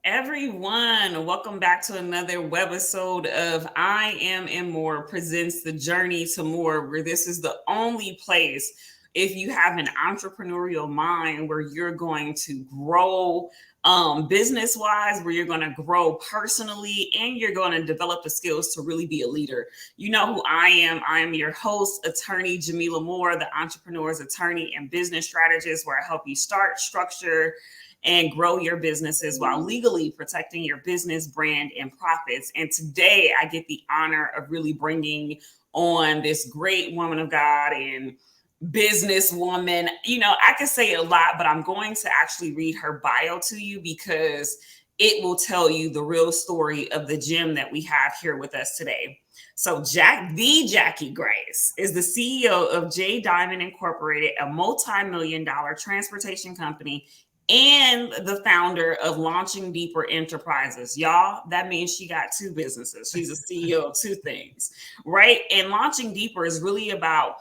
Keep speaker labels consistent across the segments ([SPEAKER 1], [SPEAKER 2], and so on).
[SPEAKER 1] Everyone, welcome back to another webisode of I Am and More presents the Journey to More, where this is the only place if you have an entrepreneurial mind where you're going to grow business wise, where you're going to grow personally, and you're going to develop the skills to really be a leader. You know who I am. I am your host, attorney Jamila Moore, the entrepreneur's attorney and business strategist, where I help you start, structure, and grow your businesses while legally protecting your business brand and profits. And today I get the honor of really bringing on this great woman of God and businesswoman. I can say a lot, but I'm going to actually read her bio to you because it will tell you the real story of the gem that we have here with us today. So Jackie Grace is the CEO of J Diamond Incorporated, a multi-million dollar transportation company, and the founder of Launching Deeper Enterprises. Y'all, that means she got two businesses. She's a CEO of two things, right? And Launching Deeper is really about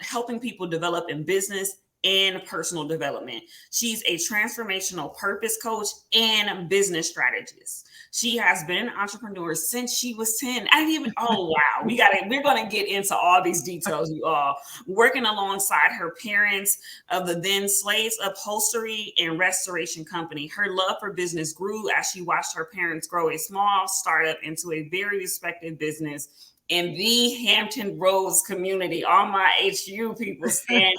[SPEAKER 1] helping people develop in business and personal development. She's a transformational purpose coach and business strategist. She has been an entrepreneur since she was 10. I didn't even, oh wow. We're gonna get into all these details, you all. Working alongside her parents of the then Slaves Upholstery and Restoration Company. Her love for business grew as she watched her parents grow a small startup into a very respected business in the Hampton Roads community. All my HU people stand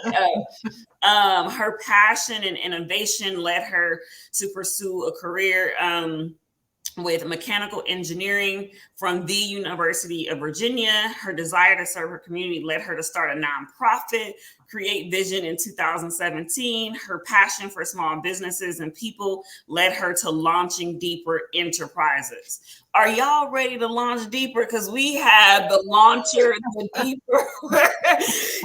[SPEAKER 1] up. Her passion and innovation led her to pursue a career with mechanical engineering from the University of Virginia. Her desire to serve her community led her to start a nonprofit, Create Vision, in 2017. Her passion for small businesses and people led her to Launching Deeper Enterprises. Are y'all ready to launch deeper? Because we have the launcher, the deeper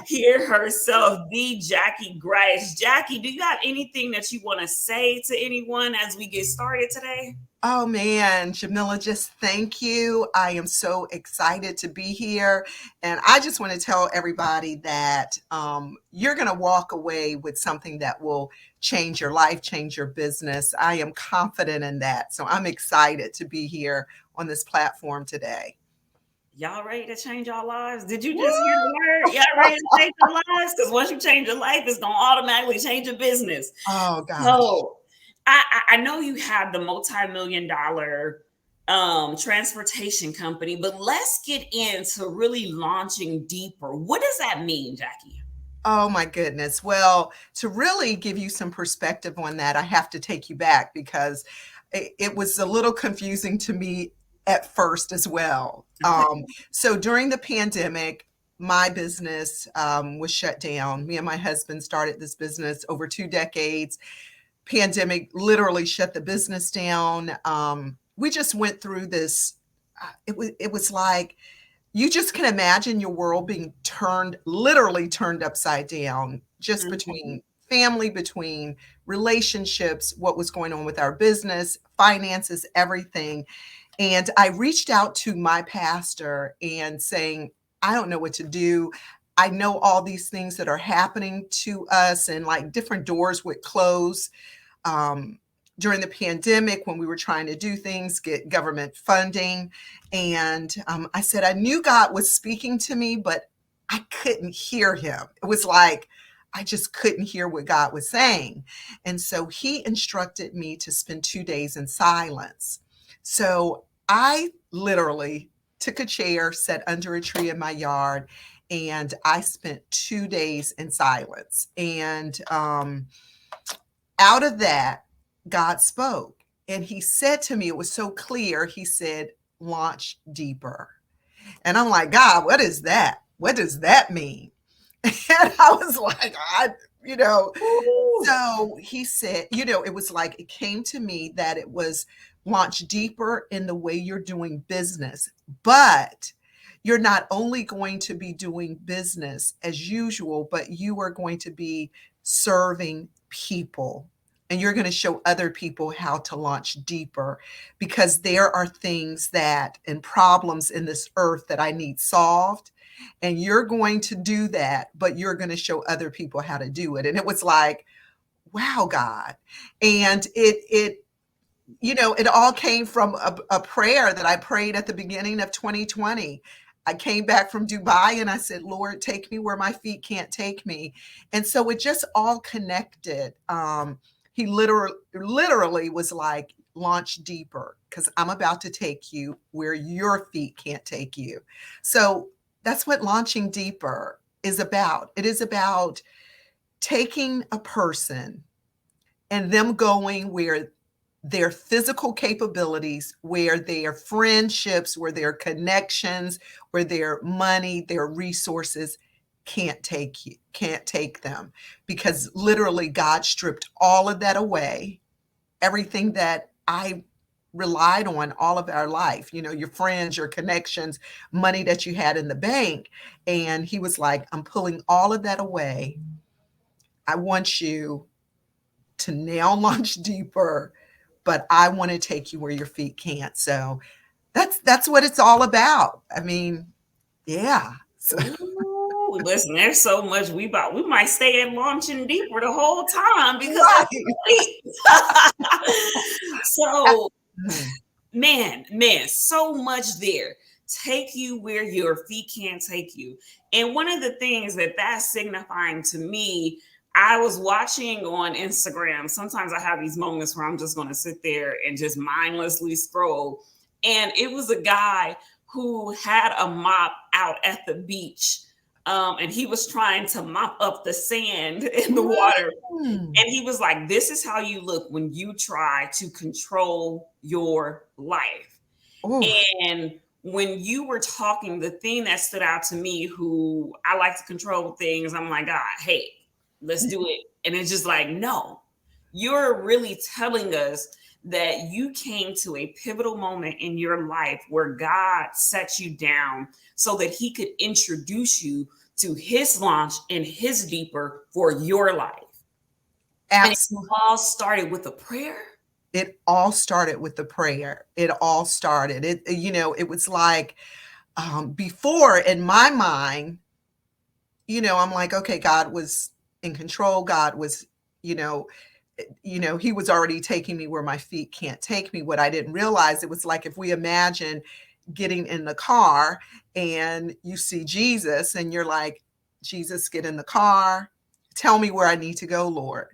[SPEAKER 1] here herself, the Jackie Grace. Jackie, do you have anything that you want to say to anyone as we get started today?
[SPEAKER 2] Oh man, Jamila, just thank you. I am so excited to be here. And I just want to tell everybody that you're going to walk away with something that will change your life, change your business. I am confident in that. So I'm excited to be here on this platform today.
[SPEAKER 1] Y'all ready to change our lives? Did you just hear
[SPEAKER 2] Woo!
[SPEAKER 1] the word? Y'all ready to change your lives? Because once you change your life, it's going to automatically change your business.
[SPEAKER 2] Oh gosh.
[SPEAKER 1] So I know you have the multi-million dollar transportation company, but let's get into really launching deeper. What does that mean, Jackie?
[SPEAKER 2] Oh my goodness. Well, to really give you some perspective on that, I have to take you back because it was a little confusing to me at first as well. So during the pandemic, my business was shut down. Me and my husband started this business over 2 decades. Pandemic literally shut the business down. We just went through this. It was like you just can imagine your world being literally turned upside down, just
[SPEAKER 1] Mhm.
[SPEAKER 2] between family, between relationships, what was going on with our business, finances, everything. And I reached out to my pastor and saying, I don't know what to do. I know all these things that are happening to us, and like different doors would close um, during the pandemic when we were trying to do things, get government funding. And I said, I knew God was speaking to me, but I couldn't hear him. It was like, I just couldn't hear what God was saying. And so he instructed me to spend 2 days in silence. So I literally took a chair, sat under a tree in my yard, and I spent 2 days in silence. And out of that, God spoke. And he said to me, it was so clear. He said, launch deeper. And I'm like, God, what is that? What does that mean? And I was like, you know,
[SPEAKER 1] Ooh.
[SPEAKER 2] so he said, it was like it came to me that it was launch deeper in the way you're doing business, but you're not only going to be doing business as usual, but you are going to be serving people. And you're going to show other people how to launch deeper because there are things that and problems in this earth that I need solved. And you're going to do that, but you're going to show other people how to do it. And it was like, wow, God. And it it all came from a prayer that I prayed at the beginning of 2020. I came back from Dubai and I said, Lord, take me where my feet can't take me. And so it just all connected. He literally was like, launch deeper because I'm about to take you where your feet can't take you. So that's what launching deeper is about. It is about taking a person and them going where their physical capabilities, where their friendships, where their connections, where their money, their resources can't take them. Because literally God stripped all of that away, everything that I relied on all of our life, your friends, your connections, money that you had in the bank. And he was like, I'm pulling all of that away. I want you to now launch deeper, but I want to take you where your feet can't. So that's what it's all about. I mean, yeah. So,
[SPEAKER 1] Ooh, listen, there's so much we might stay at launching deeper the whole time because
[SPEAKER 2] right.
[SPEAKER 1] so
[SPEAKER 2] Mhm.
[SPEAKER 1] man, so much there. Take you where your feet can't take you. And one of the things that's signifying to me, I was watching on Instagram. Sometimes I have these moments where I'm just going to sit there and just mindlessly scroll. And it was a guy who had a mop out at the beach. And he was trying to mop up the sand in the water.
[SPEAKER 2] Mm.
[SPEAKER 1] And he was like, this is how you look when you try to control your life.
[SPEAKER 2] Oof.
[SPEAKER 1] And when you were talking, the thing that stood out to me, who I like to control things, I'm like, God, hey, let's do it. And it's just like, no, you're really telling us that you came to a pivotal moment in your life where God set you down so that he could introduce you to his launch and his deeper for your life. And it
[SPEAKER 2] Absolutely.
[SPEAKER 1] all started with a prayer.
[SPEAKER 2] It all started with the prayer. It all started. It was like before in my mind, I'm like, okay, God was in control. God was, you know, he was already taking me where my feet can't take me. What I didn't realize, it was like if we imagine getting in the car and you see Jesus and you're like, Jesus, get in the car. Tell me where I need to go, Lord.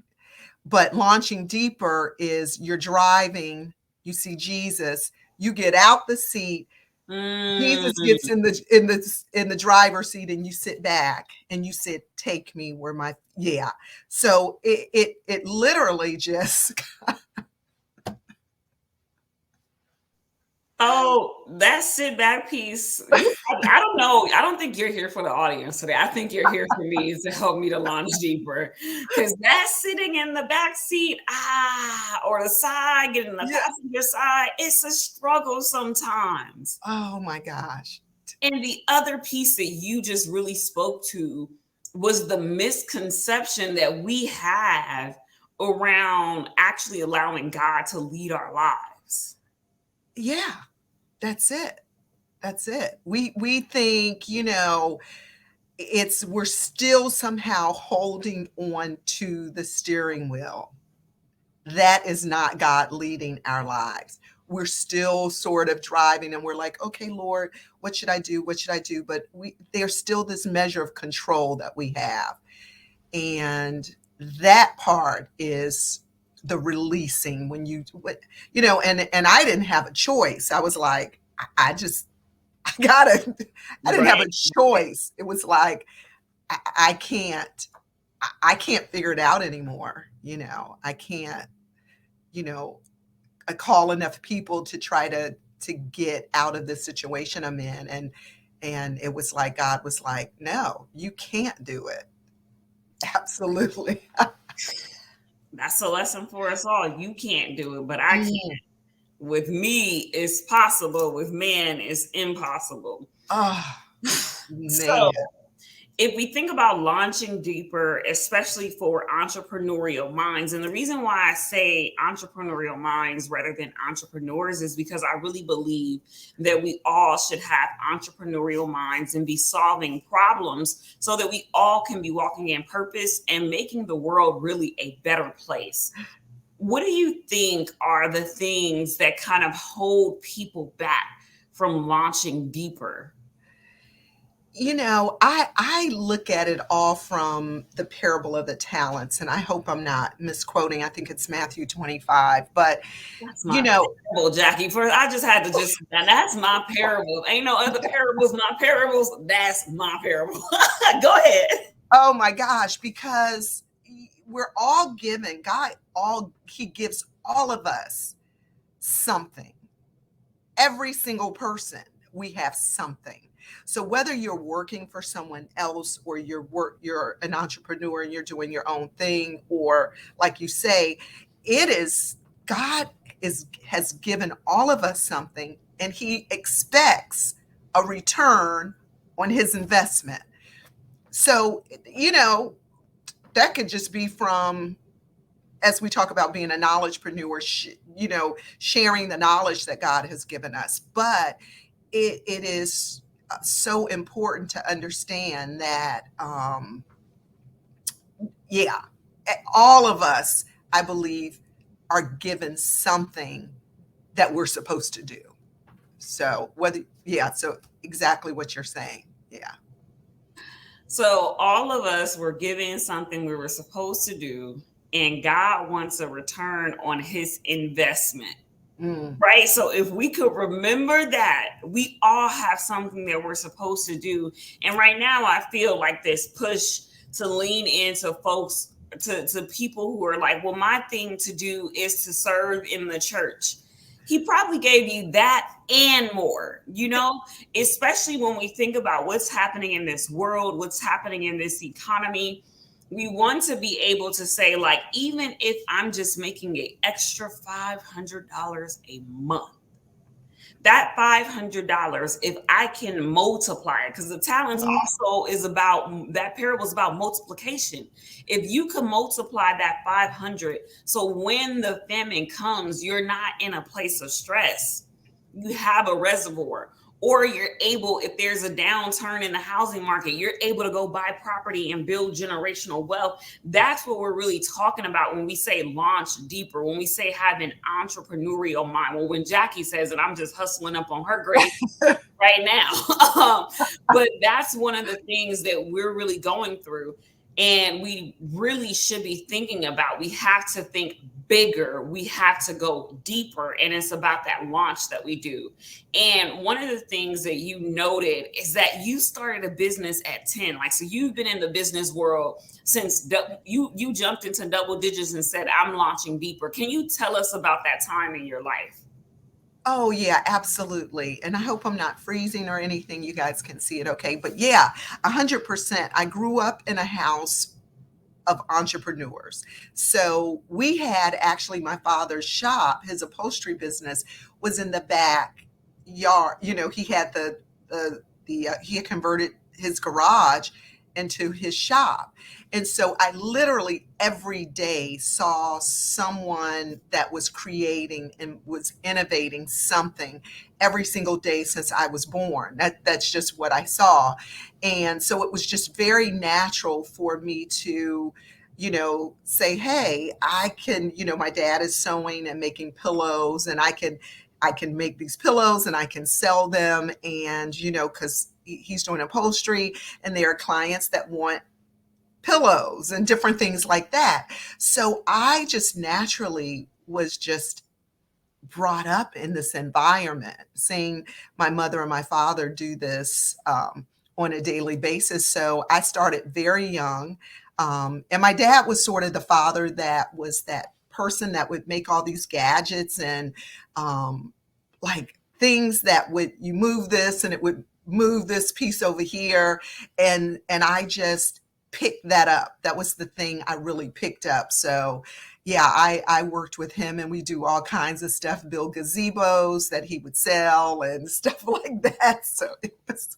[SPEAKER 2] But launching deeper is you're driving, you see Jesus, you get out the seat, Jesus gets
[SPEAKER 1] Mm.
[SPEAKER 2] in the driver's seat and you sit back and you said, take me where my yeah. So it literally just
[SPEAKER 1] Oh, that sit back piece. I don't know. I don't think you're here for the audience today. I think you're here for me to help me to launch deeper. Because that sitting in the back seat, or the side, getting the
[SPEAKER 2] yeah.
[SPEAKER 1] passenger side, it's a struggle sometimes.
[SPEAKER 2] Oh my gosh.
[SPEAKER 1] And the other piece that you just really spoke to was the misconception that we have around actually allowing God to lead our lives.
[SPEAKER 2] Yeah, that's it. That's it. We think, we're still somehow holding on to the steering wheel. That is not God leading our lives. We're still sort of driving and we're like, okay, Lord, what should I do? What should I do? But there's still this measure of control that we have. And that part is the releasing when and I didn't have a choice. I was like, I just, I didn't have
[SPEAKER 1] Right.
[SPEAKER 2] a choice. It was like, I can't, I can't figure it out anymore. I can't, you know, call enough people to try to get out of this situation I'm in. And it was like God was like, no, you can't do it. Absolutely.
[SPEAKER 1] That's a lesson for us all. You can't do it, but I can.
[SPEAKER 2] Mm.
[SPEAKER 1] With me, it's possible. With man, it's impossible.
[SPEAKER 2] Oh,
[SPEAKER 1] So,
[SPEAKER 2] man.
[SPEAKER 1] if we think about launching deeper, especially for entrepreneurial minds, and the reason why I say entrepreneurial minds rather than entrepreneurs is because I really believe that we all should have entrepreneurial minds and be solving problems so that we all can be walking in purpose and making the world really a better place. what do you think are the things that kind of hold people back from launching deeper?
[SPEAKER 2] I look at it all from the parable of the talents, and I hope I'm not misquoting. I think it's Matthew 25, but
[SPEAKER 1] That's
[SPEAKER 2] you
[SPEAKER 1] my
[SPEAKER 2] know,
[SPEAKER 1] parable, Jackie. First, I just had to just, that's my parable. Ain't no other parables, my parables. That's my parable. Go ahead.
[SPEAKER 2] oh my gosh, because we're all given, He gives all of us something. Every single person, we have something. So whether you're working for someone else or you're an entrepreneur and you're doing your own thing, or like you say, it is God has given all of us something, and He expects a return on His investment. So, that could just be from, as we talk about being a knowledgepreneur, sharing the knowledge that God has given us. But it is so important to understand that, yeah, all of us, I believe, are given something that we're supposed to do. So so exactly what you're saying. Yeah.
[SPEAKER 1] So all of us were given something we were supposed to do, and God wants a return on his investment.
[SPEAKER 2] Mm.
[SPEAKER 1] Right. So if we could remember that, we all have something that we're supposed to do. And right now I feel like this push to lean into folks, to people who are like, well, my thing to do is to serve in the church. He probably gave you that and more, especially when we think about what's happening in this world, what's happening in this economy. We want to be able to say, like, even if I'm just making an extra $500 a month, that $500, if I can multiply it, because the talents also is about, that parable is about multiplication. If you can multiply that 500, so when the famine comes, you're not in a place of stress. You have a reservoir, or you're able, if there's a downturn in the housing market, you're able to go buy property and build generational wealth. That's what we're really talking about when we say launch deeper, when we say have an entrepreneurial mind. Well, when Jackie says it, I'm just hustling up on her grave right now. But that's one of the things that we're really going through. And we really should be thinking about, we have to think bigger, we have to go deeper, and it's about that launch that we do. And one of the things that you noted is that you started a business at 10. Like, so you've been in the business world since you jumped into double digits and said, I'm launching deeper. Can you tell us about that time in your life?
[SPEAKER 2] Oh, yeah, absolutely. And I hope I'm not freezing or anything. You guys can see it okay. But yeah, 100%. I grew up in a house of entrepreneurs. So we had actually my father's shop, his upholstery business was in the backyard. He had he had converted his garage into his shop. And so I literally every day saw someone that was creating and was innovating something every single day since I was born. That's just what I saw. And so it was just very natural for me to, say, hey, I can, my dad is sewing and making pillows, and I can make these pillows and I can sell them. And, because he's doing upholstery and there are clients that want pillows and different things like that. So I just naturally was just brought up in this environment, seeing my mother and my father do this on a daily basis. So I started very young. And my dad was sort of the father that was that person that would make all these gadgets and like things that would, you move this and it would move this piece over here. And I just picked that up. That was the thing I really picked up. So yeah, I worked with him and we do all kinds of stuff, build gazebos that he would sell and stuff like that. So it was.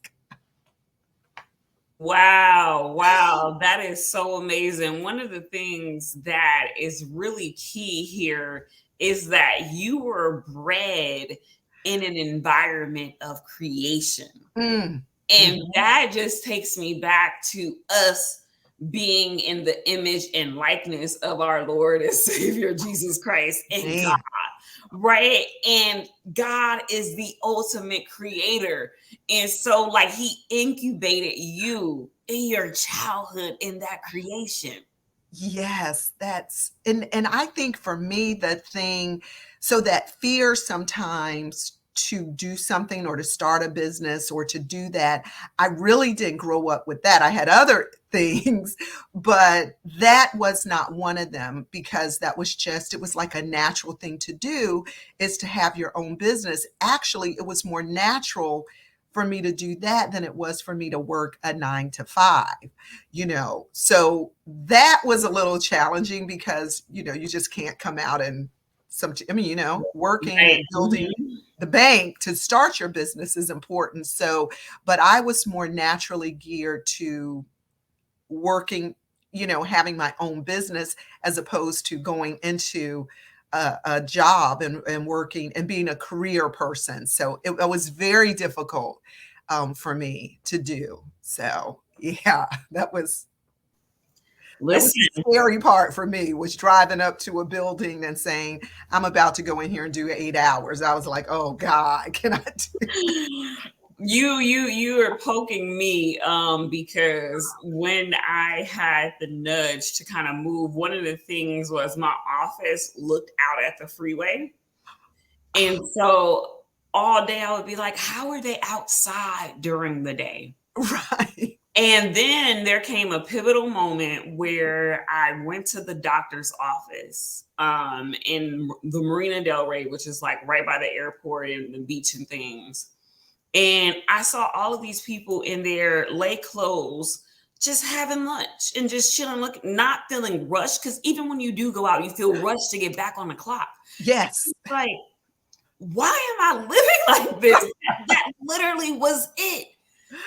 [SPEAKER 1] Wow, wow, that is so amazing. One of the things that is really key here is that you were bred in an environment of creation.
[SPEAKER 2] Mm,
[SPEAKER 1] And
[SPEAKER 2] mhm.
[SPEAKER 1] that just takes me back to us being in the image and likeness of our Lord and Savior Jesus Christ and God,
[SPEAKER 2] Man.
[SPEAKER 1] right? And God is the ultimate creator. And so, like, He incubated you in your childhood in that creation.
[SPEAKER 2] Yes, that's and I think for me the thing, so that fear sometimes to do something or to start a business or to do that, I really didn't grow up with that. I had other things, but that was not one of them because that was just, it was like a natural thing to do, is to have your own business. Actually, it was more natural for me to do that than it was for me to work a 9 to 5, so that was a little challenging because you just can't come out and working
[SPEAKER 1] Right.
[SPEAKER 2] and building the bank to start your business is important. So but I was more naturally geared to working, having my own business as opposed to going into a job and working and being a career person. So it was very difficult for me to do. So yeah, that was
[SPEAKER 1] Listen,
[SPEAKER 2] the scary part for me, was driving up to a building and saying, I'm about to go in here and do 8 hours. I was like, oh God, can I do?
[SPEAKER 1] you are poking me because when I had the nudge to kind of move, one of the things was my office looked out at the freeway. And so all day I would be like, how are they outside during the day?
[SPEAKER 2] Right.
[SPEAKER 1] And then there came a pivotal moment where I went to the doctor's office in the Marina Del Rey, which is like right by the airport and the beach and things. And I saw all of these people in their lay clothes just having lunch and just chilling, not feeling rushed. Because even when you do go out, you feel rushed to get back on the clock.
[SPEAKER 2] Yes.
[SPEAKER 1] Like, why am I living like this? That literally was it.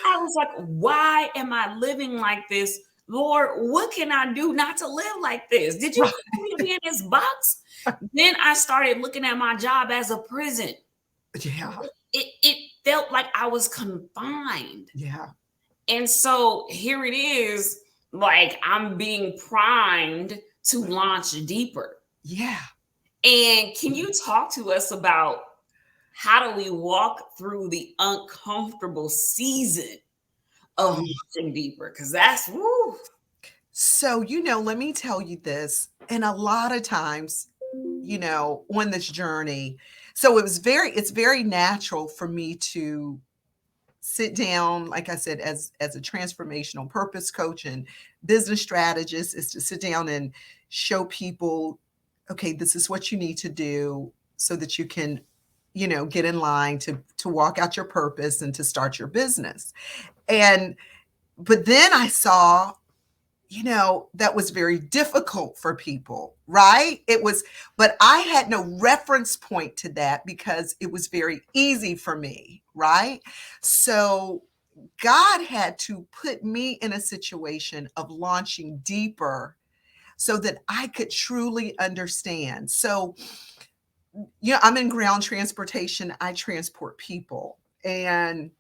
[SPEAKER 1] I was like, why am I living like this? Lord, what can I do not to live like this? Did you call me to be in this box? Then I started looking at my job as a prison.
[SPEAKER 2] Yeah.
[SPEAKER 1] It felt like I was confined.
[SPEAKER 2] Yeah.
[SPEAKER 1] And so here it is, like I'm being primed to launch deeper.
[SPEAKER 2] Yeah.
[SPEAKER 1] And can you talk to us about how do we walk through the uncomfortable season of
[SPEAKER 2] Oh.
[SPEAKER 1] launching deeper? Because that's woo.
[SPEAKER 2] So, let me tell you this. And a lot of times, on this journey, so it's very natural for me to sit down, like I said, as a transformational purpose coach and business strategist, is to sit down and show people, okay, this is what you need to do so that you can, get in line to walk out your purpose and to start your business. And but then I saw, that was very difficult for people, right? But I had no reference point to that because it was very easy for me, right? So God had to put me in a situation of launching deeper so that I could truly understand. So, I'm in ground transportation, I transport people. And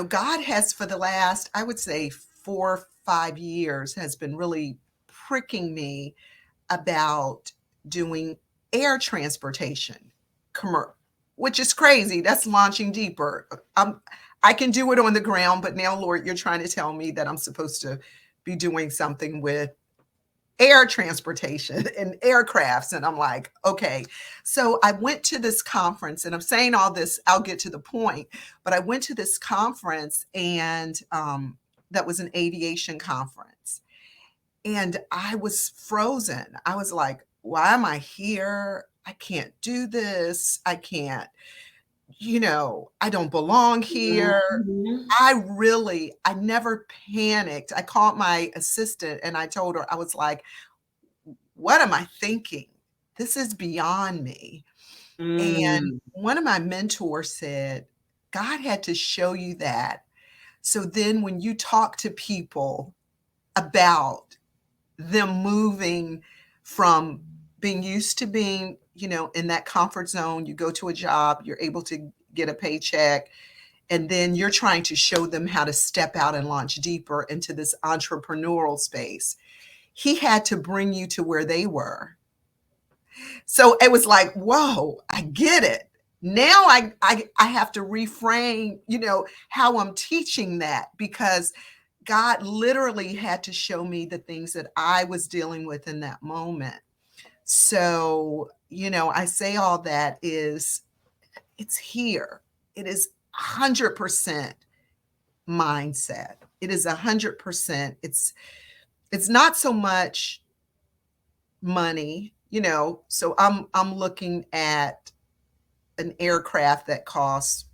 [SPEAKER 2] God has, for the last, I would say, 4 or 5 years, has been really pricking me about doing air transportation, which is crazy. That's launching deeper. I can do it on the ground, but now, Lord, you're trying to tell me that I'm supposed to be doing something with air transportation and aircrafts. And I'm like, okay. So I went to this conference, and I'm saying all this, I'll get to the point, but I went to this conference, and that was an aviation conference. And I was frozen. I was like, why am I here? I can't do this. I can't, I don't belong here.
[SPEAKER 1] Mhm.
[SPEAKER 2] I never panicked. I called my assistant and I told her, I was like, what am I thinking? This is beyond me. And
[SPEAKER 1] Mm.
[SPEAKER 2] one of my mentors said, God had to show you that. So then when you talk to people about them moving from being used to being, in that comfort zone, you go to a job, you're able to get a paycheck, And then you're trying to show them how to step out and launch deeper into this entrepreneurial space. He had to bring you to where they were. So it was like, whoa, I get it. Now I have to reframe, how I'm teaching that, because God literally had to show me the things that I was dealing with in that moment. So, I say all that is, it's here. It is 100% mindset. It is 100%. It's not so much money, so I'm looking at an aircraft that costs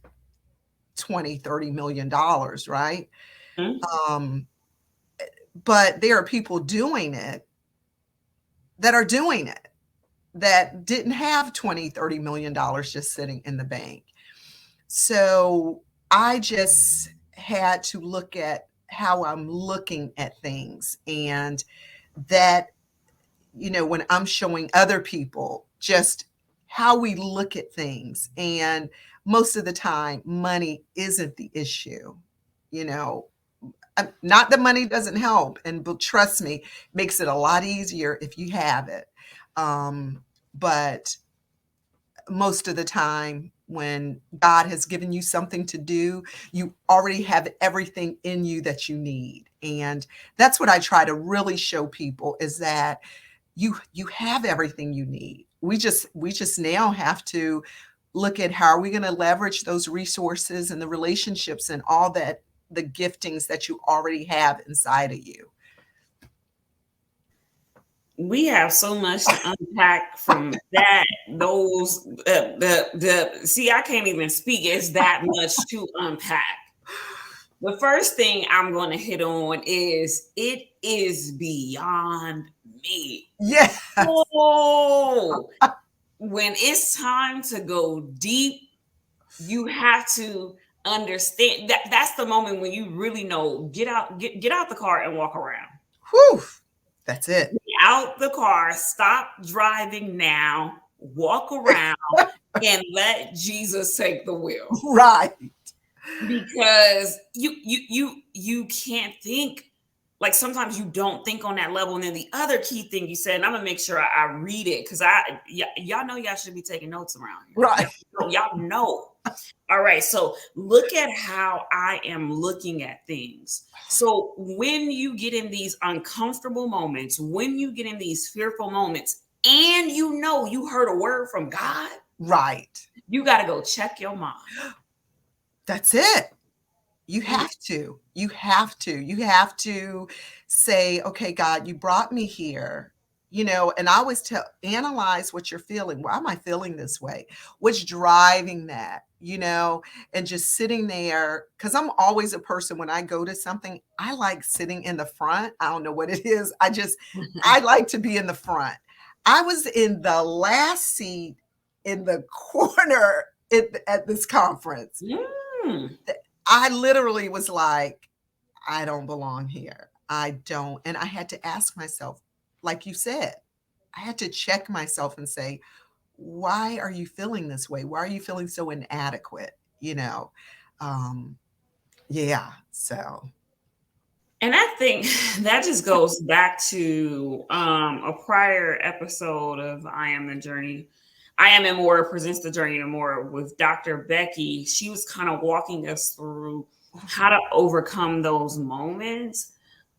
[SPEAKER 2] 20-30 million dollars, right?
[SPEAKER 1] Mhm.
[SPEAKER 2] Um, but there are people doing it that didn't have 20-30 million dollars just sitting in the bank. So I just had to look at how I'm looking at things, and that, when I'm showing other people just how we look at things. And most of the time, money isn't the issue. You know, Not that money doesn't help, but trust me, makes it a lot easier if you have it. But most of the time, when God has given you something to do, you already have everything in you that you need. And that's what I try to really show people, is that you have everything you need. We just now have to look at how are we going to leverage those resources and the relationships and all that, the giftings that you already have inside of you.
[SPEAKER 1] We have so much to unpack from that. Those the see, I can't even speak. It's that much to unpack. The first thing I'm going to hit on is it is beyond me.
[SPEAKER 2] Yeah.
[SPEAKER 1] Oh, when it's time to go deep, you have to understand that that's the moment when you really know, get out the car and walk around.
[SPEAKER 2] Whew. That's it.
[SPEAKER 1] Out the car, stop driving now, walk around and let Jesus take the wheel.
[SPEAKER 2] Right.
[SPEAKER 1] Because you can't think, like, sometimes you don't think on that level. And then the other key thing you said, and I'm gonna make sure I read it, because y'all know y'all should be taking notes around here.
[SPEAKER 2] Right.
[SPEAKER 1] Y'all know. All right, so look at how I am looking at things. So when you get in these uncomfortable moments, when you get in these fearful moments, and you heard a word from God,
[SPEAKER 2] Right.
[SPEAKER 1] you got to go check your mind.
[SPEAKER 2] That's it. You have to. You have to. You have to say, okay, God, you brought me here. And I always analyze what you're feeling. Why am I feeling this way? What's driving that? And just sitting there, because I'm always a person, when I go to something, I like sitting in the front. I don't know what it is. I like to be in the front. I was in the last seat in the corner at this conference.
[SPEAKER 1] Mm.
[SPEAKER 2] I literally was like, I don't belong here. I don't. And I had to ask myself, like you said, I had to check myself and say, why are you feeling this way? Why are you feeling so inadequate? Yeah. So,
[SPEAKER 1] And I think that just goes back to a prior episode of I Am the Journey. I Am and More presents the Journey to More with Dr. Becky. She was kind of walking us through how to overcome those moments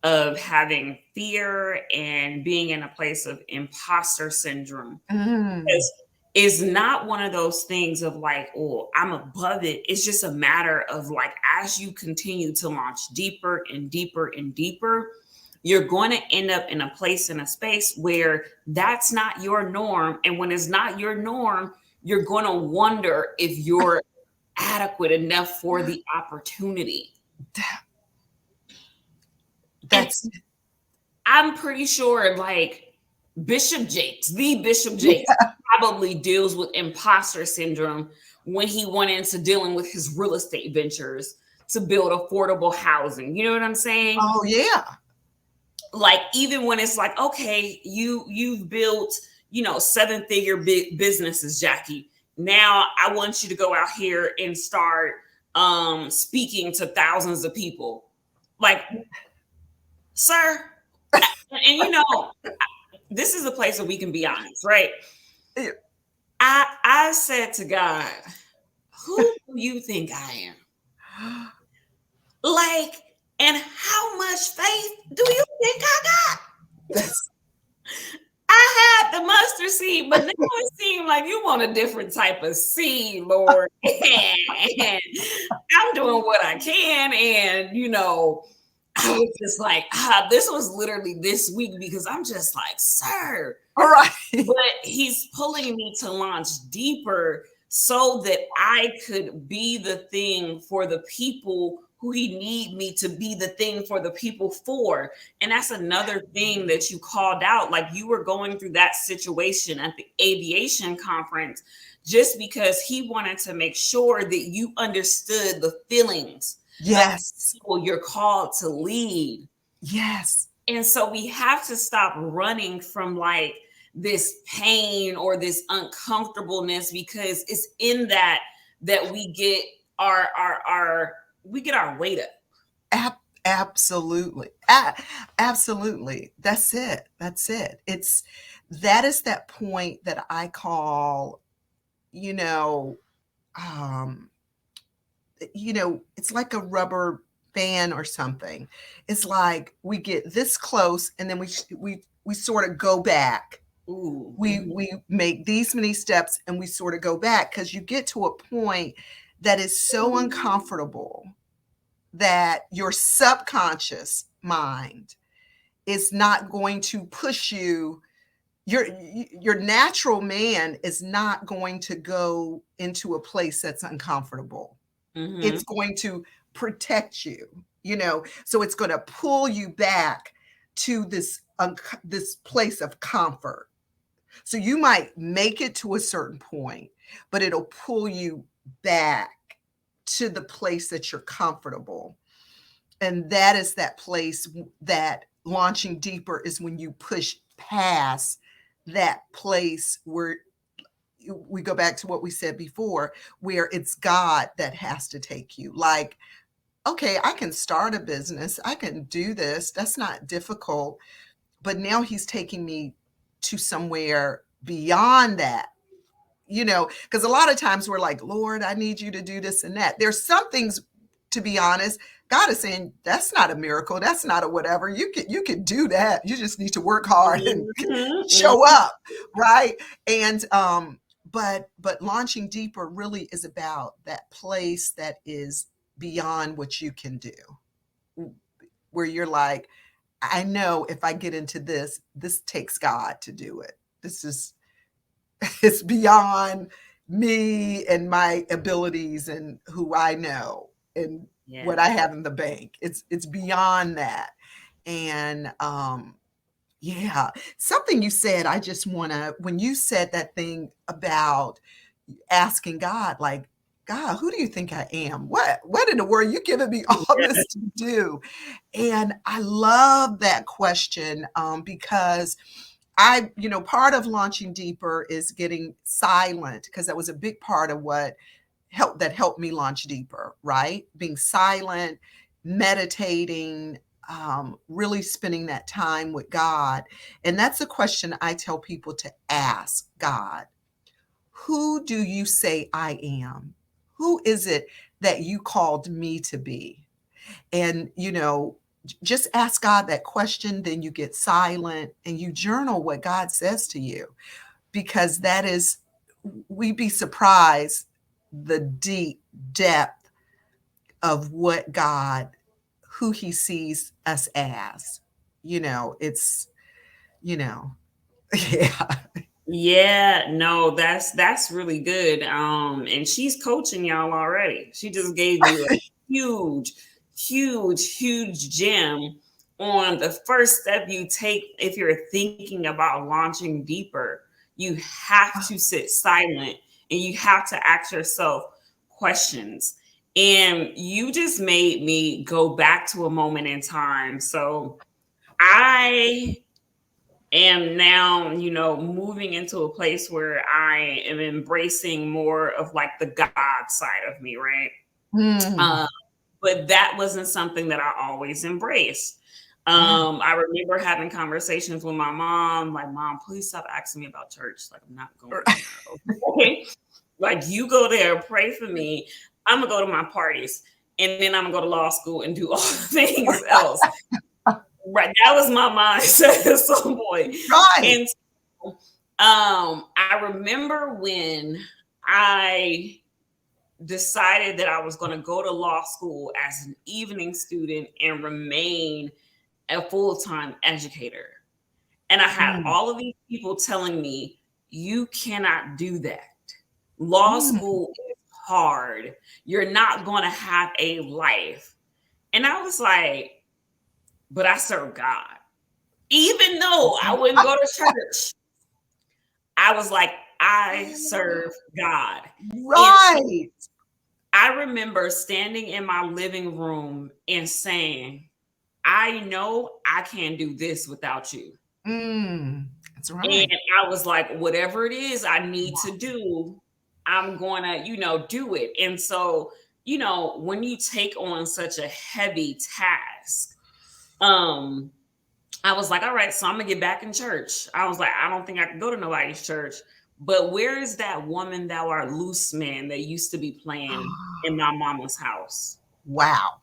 [SPEAKER 1] of having fear and being in a place of imposter syndrome. Because it's not one of those things of like, oh, I'm above it. It's just a matter of like, as you continue to launch deeper and deeper and deeper, you're going to end up in a place, in a space where that's not your norm. And when it's not your norm, you're going to wonder if you're adequate enough for the opportunity.
[SPEAKER 2] that's,
[SPEAKER 1] I'm pretty sure, like, Bishop Jakes probably deals with imposter syndrome when he went into dealing with his real estate ventures to build affordable housing. You know what I'm saying?
[SPEAKER 2] oh yeah.
[SPEAKER 1] Like, even when it's like, okay, you've built, 7-figure businesses, Jackie. Now I want you to go out here and start speaking to thousands of people. Like, sir, and you know, this is a place where we can be honest, right?
[SPEAKER 2] Yeah.
[SPEAKER 1] I said to God, who do you think I am? Like, and how much faith do you think I got?
[SPEAKER 2] That's
[SPEAKER 1] I had the mustard seed, but now it seemed like you want a different type of seed, Lord. And I'm doing what I can. And, you know, I was just like, this was literally this week because I'm just like, sir.
[SPEAKER 2] all right.
[SPEAKER 1] But he's pulling me to launch deeper so that I could be the thing for the people who he need me to be the thing for the people for. And that's another thing that you called out. Like you were going through that situation at the aviation conference just because he wanted to make sure that you understood the feelings.
[SPEAKER 2] Yes.
[SPEAKER 1] People you're called to lead.
[SPEAKER 2] Yes.
[SPEAKER 1] And so we have to stop running from like this pain or this uncomfortableness because it's in that we get our we get our weight up.
[SPEAKER 2] Absolutely. Absolutely. That's it. That's it. That is that point that I call, you know, um, it's like a rubber band or something. It's like we get this close and then we sort of go back.
[SPEAKER 1] Ooh.
[SPEAKER 2] We make these many steps and we sort of go back because you get to a point that is so uncomfortable that your subconscious mind is not going to push you. Your natural man is not going to go into a place that's uncomfortable. It's going to protect you, so it's going to pull you back to this place of comfort. So you might make it to a certain point, but it'll pull you back to the place that you're comfortable. And that is that place that launching deeper is when you push past that place where we go back to what we said before, where it's God that has to take you. Like, okay, I can start a business. I can do this. That's not difficult. But now he's taking me to somewhere beyond that, because a lot of times we're like, Lord, I need you to do this and that. There's some things, to be honest, God is saying that's not a miracle. That's not a whatever. You can do that. You just need to work hard and show up. Right. And, but launching deeper really is about that place that is beyond what you can do, where you're like, I know if I get into this takes God to do it. It's beyond me and my abilities and who I know and what I have in the bank. It's beyond that. And yeah, something you said, I just when you said that thing about asking God, like, God, who do you think I am? What in the world you giving me all this to do? And I love that question because part of launching deeper is getting silent, because that was a big part of what helped me launch deeper, right? Being silent, meditating, really spending that time with God. And that's a question I tell people to ask God. Who do you say I am? Who is it that you called me to be? And, just ask God that question, then you get silent and you journal what God says to you, because we'd be surprised the deep depth of who he sees us as. It's, yeah.
[SPEAKER 1] Yeah, no, that's really good. And she's coaching y'all already. She just gave you a huge gem on the first step you take if you're thinking about launching deeper. You have to sit silent and you have to ask yourself questions. And you just made me go back to a moment in time. So I am now, moving into a place where I am embracing more of like the God side of me, right?
[SPEAKER 2] Mm.
[SPEAKER 1] Uh, but that wasn't something that I always embraced.
[SPEAKER 2] Yeah.
[SPEAKER 1] I remember having conversations with my mom, like, Mom, please stop asking me about church. Like, I'm not going there. Okay. Like, you go there, pray for me. I'm gonna go to my parties, and then I'm gonna go to law school and do all the things else. Right. That was my mindset at some point.
[SPEAKER 2] Right.
[SPEAKER 1] And I remember when I decided that I was going to go to law school as an evening student and remain a full-time educator. And I had
[SPEAKER 2] Mm.
[SPEAKER 1] all of these people telling me, you cannot do that. Law
[SPEAKER 2] Mm.
[SPEAKER 1] school is hard. You're not going to have a life. And I was like, but I serve God. Even though I wouldn't go to church, I was like, I serve God. And so
[SPEAKER 2] Right.
[SPEAKER 1] I remember standing in my living room and saying, I know I can't do this without you.
[SPEAKER 2] Mm. That's
[SPEAKER 1] And
[SPEAKER 2] right.
[SPEAKER 1] I was like, whatever it is I need to do, I'm going to, do it. And so, when you take on such a heavy task, um, I was like, all right, so I'm gonna get back in church. I was like, I don't think I can go to nobody's church. But where is that woman thou art loose man that used to be playing in my mama's house?
[SPEAKER 2] Wow.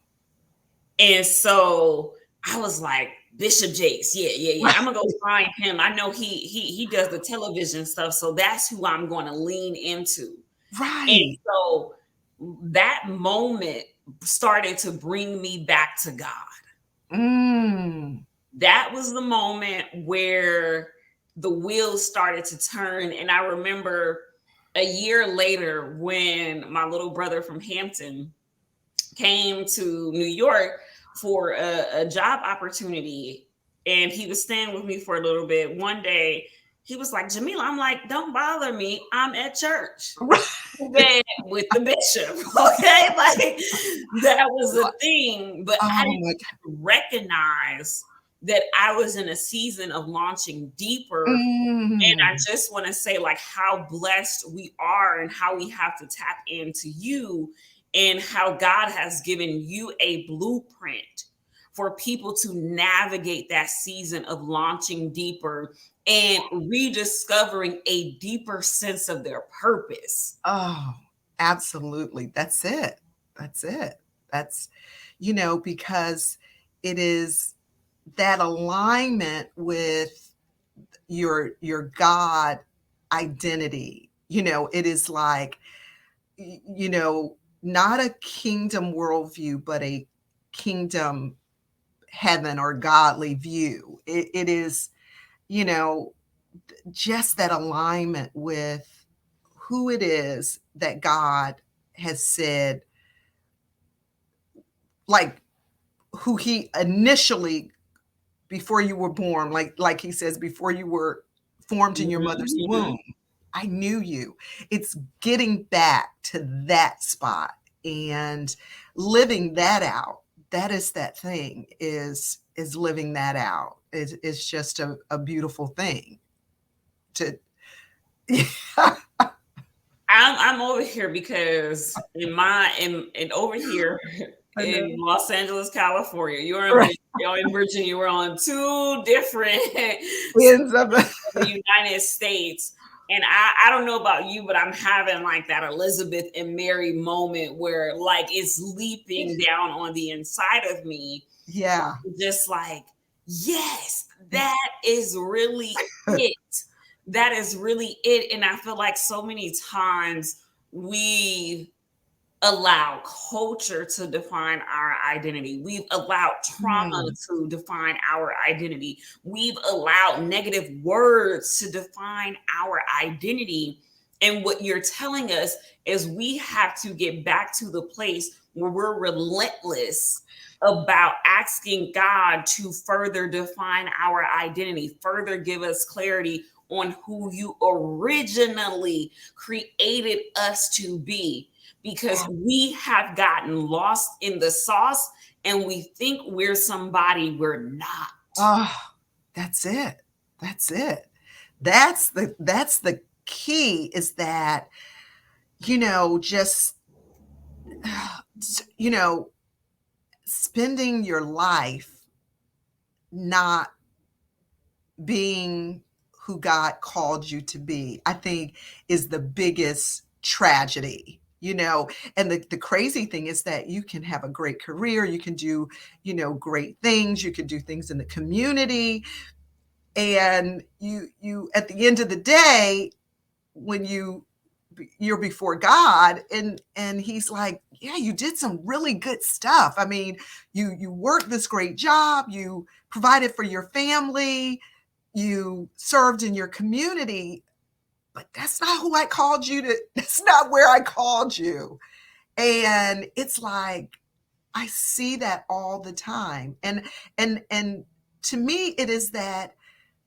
[SPEAKER 1] And so I was like, Bishop Jakes, yeah. I'm gonna go find him. I know he does the television stuff, so that's who I'm gonna lean into. And
[SPEAKER 2] Right.
[SPEAKER 1] so that moment started to bring me back to God.
[SPEAKER 2] Mm.
[SPEAKER 1] That was the moment where the wheels started to turn. And I remember a year later when my little brother from Hampton came to New York for a job opportunity, and he was staying with me for a little bit. One day, he was like, Jamila, I'm like, don't bother me. I'm at church with the bishop. Okay. Like, that was a thing. But I
[SPEAKER 2] Oh my
[SPEAKER 1] didn't recognize that I was in a season of launching deeper. And I
[SPEAKER 2] Mm.
[SPEAKER 1] just want to say, like, how blessed we are and how we have to tap into you and how God has given you a blueprint for people to navigate that season of launching deeper and rediscovering a deeper sense of their purpose.
[SPEAKER 2] Oh, absolutely. That's it. That's it. That's, because it is that alignment with your God identity. It is like, not a kingdom worldview, but a kingdom heaven or godly view. It is, you know, just that alignment with who it is that God has said, like who he initially, before you were born, like he says, before you were formed in your mother's
[SPEAKER 1] Mhm.
[SPEAKER 2] womb, I knew you. It's getting back to that spot and living that out. That is that thing, is living that out. It's just a beautiful thing to
[SPEAKER 1] I'm over here because in over here
[SPEAKER 2] I
[SPEAKER 1] in
[SPEAKER 2] know.
[SPEAKER 1] Los Angeles, California,
[SPEAKER 2] Right.
[SPEAKER 1] you're in Virginia. We're on two different
[SPEAKER 2] Ends up
[SPEAKER 1] the United States. And I don't know about you, but I'm having like that Elizabeth and Mary moment where like it's leaping down on the inside of me.
[SPEAKER 2] yeah.
[SPEAKER 1] Just like, yes, that is really it. That is really it. And I feel like so many times we allow culture to define our identity. We've allowed trauma
[SPEAKER 2] Mm.
[SPEAKER 1] to define our identity. We've allowed negative words to define our identity. And what you're telling us is we have to get back to the place where we're relentless about asking God to further define our identity, further give us clarity on who you originally created us to be, because we have gotten lost in the sauce and we think we're somebody we're not.
[SPEAKER 2] Oh, that's it. That's it. That's the key, is that, just you know, spending your life not being who God called you to be, I think is the biggest tragedy, and the crazy thing is that you can have a great career, you can do, great things, you can do things in the community, and you at the end of the day, when you're before God, and he's like, yeah, you did some really good stuff. I mean, you worked this great job, you provided for your family, you served in your community, but that's not who I called you to, that's not where I called you. And it's like, I see that all the time. And to me, it is that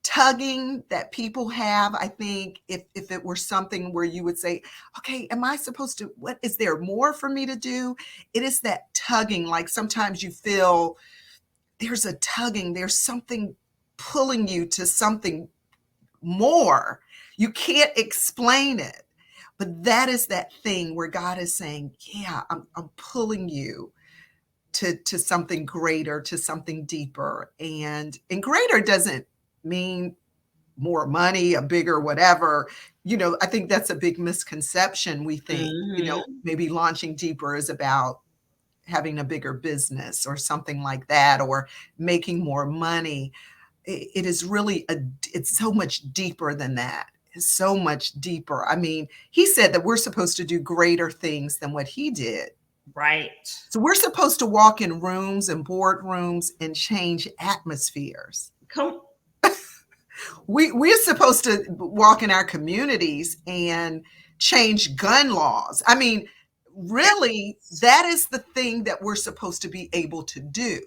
[SPEAKER 2] tugging that people have. I think if it were something where you would say, okay, am I supposed to, what is there more for me to do? It is that tugging. Like sometimes you feel there's a tugging, there's something pulling you to something more. You can't explain it. But that is that thing where God is saying, yeah, I'm pulling you to something greater, to something deeper. And greater doesn't mean more money, a bigger whatever. I think that's a big misconception. We think, maybe launching deeper is about having a bigger business or something like that, or making more money. It is really it's so much deeper than that. It's so much deeper. I mean, he said that we're supposed to do greater things than what he did.
[SPEAKER 1] Right.
[SPEAKER 2] So we're supposed to walk in rooms and boardrooms and change atmospheres. We're supposed to walk in our communities and change gun laws. I mean, really, that is the thing that we're supposed to be able to do.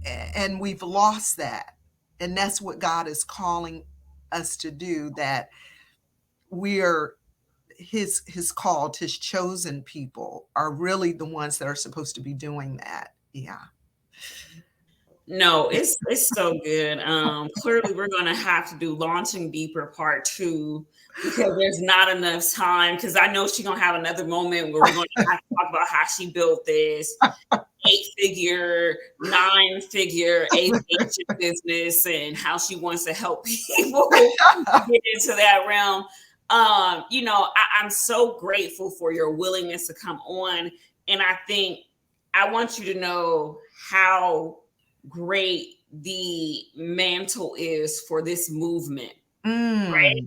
[SPEAKER 2] And we've lost that. And that's what God is calling us to do, that we're his called, his chosen people are really the ones that are supposed to be doing that. Yeah.
[SPEAKER 1] No, it's so good. Clearly we're gonna have to do Launching Deeper Part 2 because there's not enough time. Because I know she's gonna have another moment where we're gonna have to talk about how she built this 8-figure, 9-figure aviation business and how she wants to help people get into that realm. I'm so grateful for your willingness to come on. And I think I want you to know how great the mantle is for this movement, right?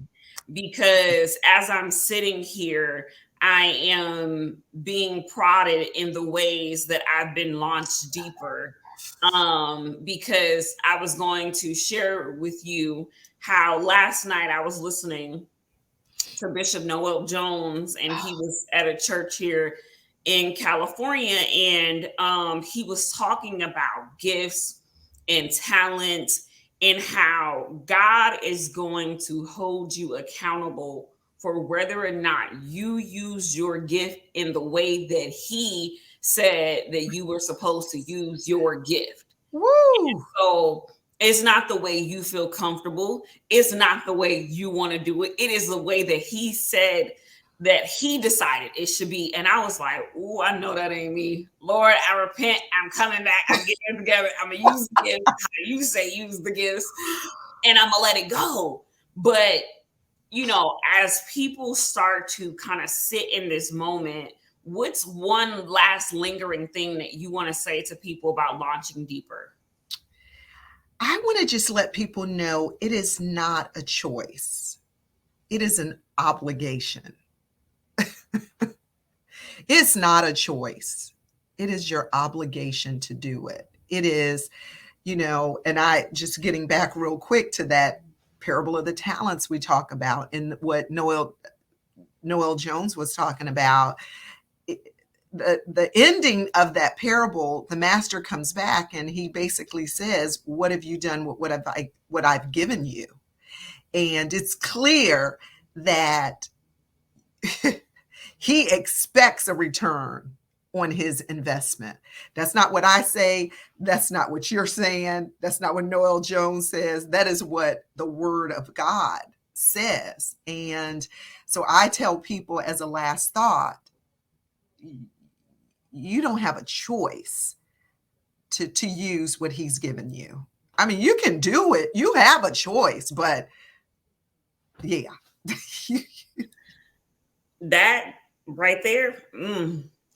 [SPEAKER 1] Because as I'm sitting here, I am being prodded in the ways that I've been launched deeper. Because I was going to share with you how last night I was listening to Bishop Noel Jones, and he was at a church here in California, and he was talking about gifts and talent and how God is going to hold you accountable for whether or not you use your gift in the way that he said that you were supposed to use your gift.
[SPEAKER 2] Woo!
[SPEAKER 1] So it's not the way you feel comfortable. It's not the way you want to do it. It is the way that he said that he decided it should be. And I was like, oh, I know that ain't me. Lord, I repent. I'm coming back. I'm getting it together. I'm going to use the gifts. How you say use the gifts. And I'm going to let it go. But, as people start to kind of sit in this moment, what's one last lingering thing that you want to say to people about launching deeper?
[SPEAKER 2] I want to just let people know it is not a choice. It is an obligation. It's not a choice. It is your obligation to do it. It is, and I just getting back real quick to that parable of the talents we talk about and what Noel Jones was talking about. The ending of that parable, the master comes back and he basically says, what have you done with what I've given you? And it's clear that he expects a return on his investment. That's not what I say. That's not what you're saying. That's not what Noel Jones says. That is what the word of God says. And so I tell people as a last thought, you don't have a choice to use what he's given you. I mean, you can do it. You have a choice, but yeah.
[SPEAKER 1] That right there.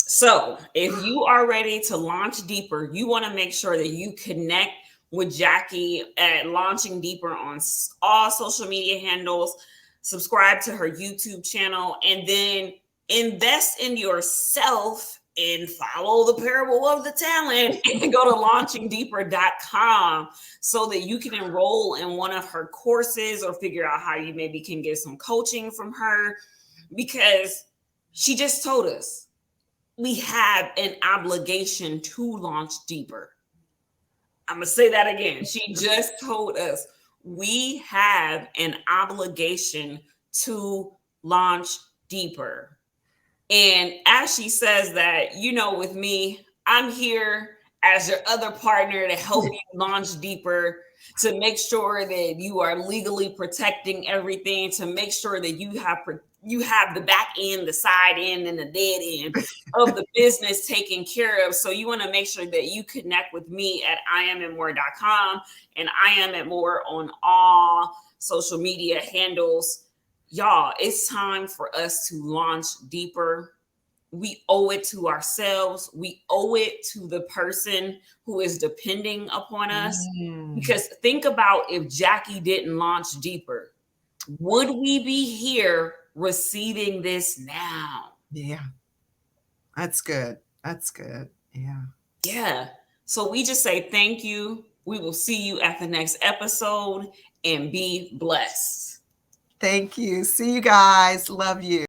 [SPEAKER 1] So if you are ready to launch deeper, you want to make sure that you connect with Jackie at Launching Deeper on all social media handles. Subscribe to her YouTube channel, and then invest in yourself and follow the parable of the talent and go to launchingdeeper.com so that you can enroll in one of her courses or figure out how you maybe can get some coaching from her, because she just told us we have an obligation to launch deeper. I'm going to say that again. She just told us we have an obligation to launch deeper. And as she says that, with me, I'm here as your other partner to help you launch deeper, to make sure that you are legally protecting everything, to make sure that you have the back end, the side end, and the dead end of the business taken care of. So you want to make sure that you connect with me at IamandMore.com and IamandMore on all social media handles. Y'all, it's time for us to launch deeper. We owe it to ourselves. We owe it to the person who is depending upon us. Because think about if Jackie didn't launch deeper, would we be here receiving this now?
[SPEAKER 2] Yeah. That's good. That's good. Yeah.
[SPEAKER 1] Yeah. So we just say thank you. We will see you at the next episode, and be blessed.
[SPEAKER 2] Thank you. See you guys. Love you.